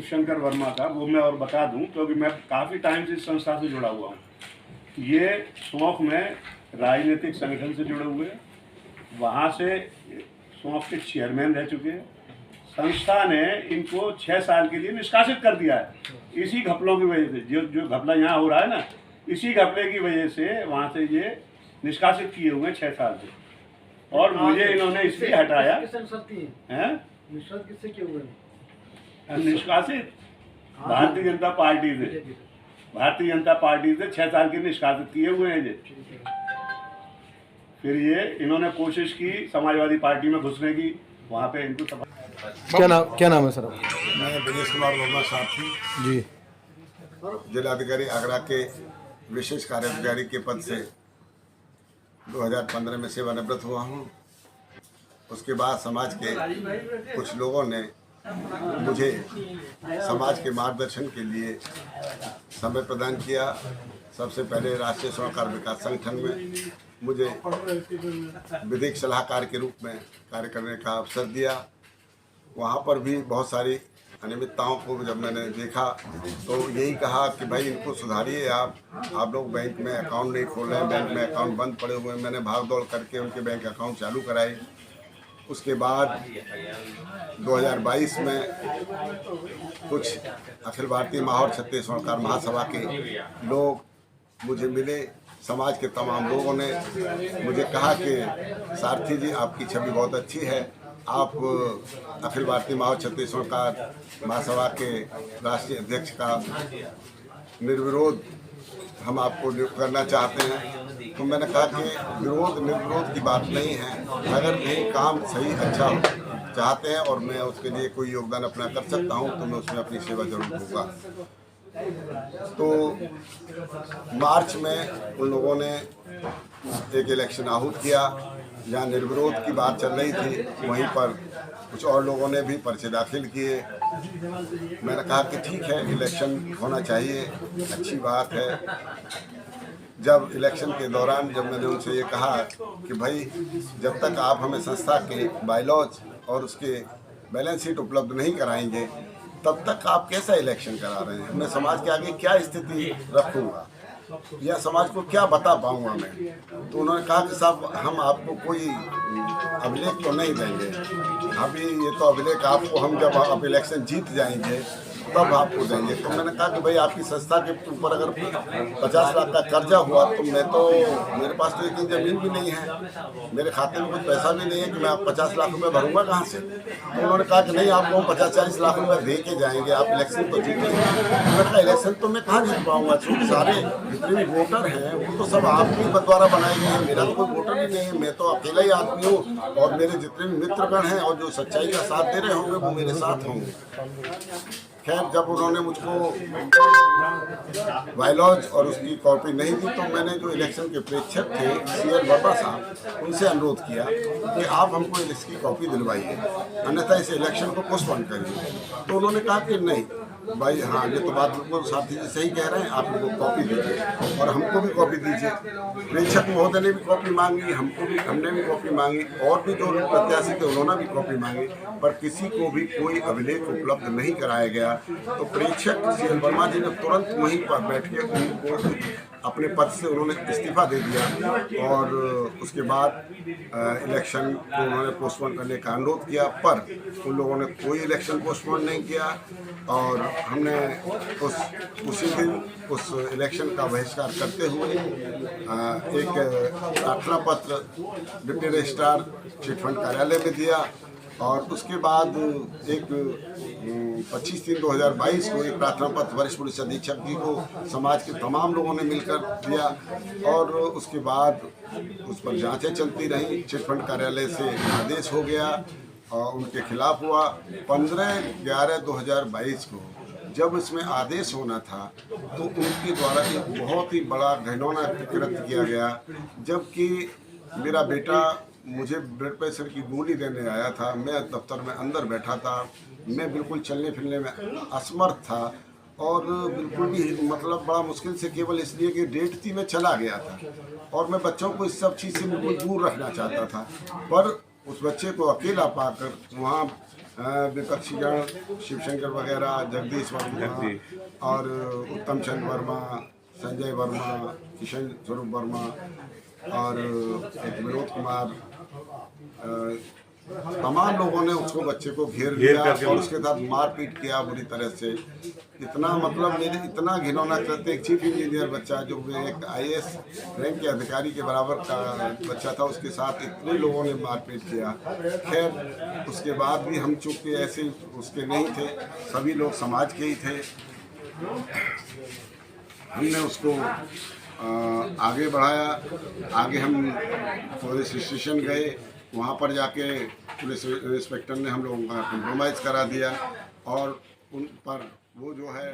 शिवशंकर वर्मा का, वो मैं और बता दूं क्योंकि मैं काफ़ी टाइम से इस संस्था से जुड़ा हुआ हूँ। ये सौंफ में राजनीतिक संगठन से जुड़े हुए, वहाँ से सौंफ के चेयरमैन रह चुके हैं। संस्था ने इनको 6 साल के लिए निष्कासित कर दिया है इसी घपलों की वजह से। जो घपला यहाँ हो रहा है ना, इसी घपले की वजह से वहाँ से ये निष्कासित किए हुए 6 साल से। और मुझे इन्होंने इसलिए हटाया है। किससे किए हुए? निष्कासित भारतीय जनता पार्टी से, भारतीय जनता पार्टी से 6 साल के निष्कासित किए हुए हैं ये। फिर ये इन्होंने कोशिश की समाजवादी पार्टी में घुसने की, वहाँ पे इनको क्या नाम है सर? मैं दिनेश कुमार वर्मा साथी जी, जिलाधिकारी आगरा के विशेष कार्याधिकारी के पद से 2015 में सेवानिवृत्त हुआ हूँ। उसके बाद समाज के कुछ लोगों ने मुझे समाज के मार्गदर्शन के लिए समय प्रदान किया। सबसे पहले राष्ट्रीय स्वकार विकास संगठन में मुझे विधिक सलाहकार के रूप में कार्य करने का अवसर दिया। वहाँ पर भी बहुत सारी अनियमितताओं को जब मैंने देखा तो यही कहा कि भाई इनको सुधारिए आप लोग बैंक में अकाउंट नहीं खोल रहे हैं, बैंक में अकाउंट बंद पड़े हुए हैं। मैंने भाग दौड़ करके उनके बैंक अकाउंट चालू कराए। उसके बाद 2022 में कुछ अखिल भारतीय माहौर छत्तीस स्वकार महासभा के लोग मुझे मिले। समाज के तमाम लोगों ने मुझे कहा कि सारथी जी आपकी छवि बहुत अच्छी है, आप अखिल भारतीय माहौर छत्तीस स्वकार महासभा के राष्ट्रीय अध्यक्ष का निर्विरोध हम आपको नियुक्त करना चाहते हैं। तो मैंने कहा कि विरोध निर्विरोध की बात नहीं है, अगर कहीं काम सही अच्छा चाहते हैं और मैं उसके लिए कोई योगदान अपना कर सकता हूं तो मैं उसमें अपनी सेवा जरूर दूंगा। तो मार्च में उन लोगों ने एक इलेक्शन आहूत किया, जहाँ निर्विरोध की बात चल रही थी, वहीं पर कुछ और लोगों ने भी पर्चे दाखिल किए। मैंने कहा कि ठीक है, इलेक्शन होना चाहिए, अच्छी बात है। जब इलेक्शन के दौरान जब मैंने उनसे ये कहा कि भाई जब तक आप हमें संस्था के बायलॉज और उसके बैलेंस शीट उपलब्ध नहीं कराएंगे तब तक आप कैसा इलेक्शन करा रहे हैं, मैं समाज के आगे क्या स्थिति रखूँगा या समाज को क्या बता पाऊँगा मैं। तो उन्होंने कहा कि साहब हम आपको कोई अभिलेख तो नहीं देंगे, अभी ये तो अभिलेख आपको हम जब आप इलेक्शन जीत जाएंगे तब आपको देंगे। तो मैंने कहा कि भाई आपकी संस्था के ऊपर अगर 50 लाख का कर्जा हुआ तो मेरे पास तो इतनी ज़मीन भी नहीं है, मेरे खाते में कुछ पैसा भी नहीं है कि मैं आप 50 लाख रुपए भरूंगा कहाँ से। तो उन्होंने कहा कि नहीं आपको 50-40 लाख रुपए दे के जाएंगे, आप इलेक्शन तो जीतेंगे। मैंने कहा इलेक्शन तो मैं कहाँ जीत पाऊँगा, क्योंकि सारे जितने भी वोटर हैं वो तो सब आपके द्वारा बनाए गए हैं, मेरा तो कोई वोटर ही नहीं है, मैं तो अकेला ही आदमी हूँ और मेरे जितने भी मित्रगण हैं और जो सच्चाई का साथ दे रहे होंगे वो मेरे साथ होंगे। खैर जब उन्होंने मुझको बायलॉज और उसकी कॉपी नहीं दी तो मैंने जो इलेक्शन के प्रेक्षक थे CL वर्मा साहब, उनसे अनुरोध किया कि आप हमको इसकी कॉपी दिलवाइए, अन्यथा इस इलेक्शन को पोस्टपोन करिए। तो उन्होंने कहा कि नहीं भाई, हाँ ये तो बात बिल्कुल साथी जी सही कह रहे हैं, आप लोगों को कॉपी दीजिए और हमको भी कॉपी दीजिए। प्रेक्षक महोदय ने भी कॉपी मांगी, हमने भी कॉपी मांगी और भी जो प्रत्याशी थे उन्होंने भी कॉपी मांगी, पर किसी को भी कोई अभिलेख उपलब्ध नहीं कराया गया। तो प्रेक्षक CL वर्मा जी ने तुरंत वहीं पर बैठ के उनको अपने पद से उन्होंने इस्तीफा दे दिया और उसके बाद इलेक्शन को उन्होंने पोस्टपोन करने का अनुरोध किया, पर उन लोगों ने कोई इलेक्शन पोस्टपोन नहीं किया और हमने उसी दिन उस इलेक्शन का बहिष्कार करते हुए एक प्रार्थना पत्र डिप्टी रजिस्ट्रार चिट फंड कार्यालय में दिया और उसके बाद एक 25/3/2022 को एक प्रार्थना पत्र वरिष्ठ पुलिस अधीक्षक जी को समाज के तमाम लोगों ने मिलकर दिया और उसके बाद उस पर जांचें चलती रहीं। चिट फंड कार्यालय से आदेश हो गया और उनके खिलाफ हुआ। 15/11/2022 को जब इसमें आदेश होना था तो उनके द्वारा एक बहुत ही बड़ा घिनौना कृत्य किया गया, जबकि मेरा बेटा मुझे ब्लड प्रेशर की गोली देने आया था, मैं दफ्तर में अंदर बैठा था, मैं बिल्कुल चलने फिरने में असमर्थ था और बिल्कुल भी मतलब बड़ा मुश्किल से केवल इसलिए कि डेट थी मैं चला गया था और मैं बच्चों को इस सब चीज़ से बिल्कुल दूर रखना चाहता था। पर उस बच्चे को अकेला पाकर वहाँ विपक्षीगण शिवशंकर वगैरह, जगदीश वर्मा और उत्तम चंद वर्मा, संजय वर्मा, किशन स्वरूप वर्मा और एक विनोद कुमार, तमाम लोगों ने उसको बच्चे को घेर लिया और उसके साथ मारपीट किया बुरी तरह से। इतना मतलब मेरे इतना घिनौना करते, एक चीफ इंजीनियर बच्चा जो एक IAS रैंक के अधिकारी के बराबर का बच्चा था, उसके साथ इतने लोगों ने मारपीट किया। खैर उसके बाद भी हम चूंकि ऐसे उसके नहीं थे, सभी लोग समाज के ही थे, हमने उसको आगे बढ़ाया। आगे हम पुलिस स्टेशन गए, वहाँ पर जाके पुलिस इंस्पेक्टर ने हम लोगों का कंप्रोमाइज़ करा दिया और उन पर वो जो है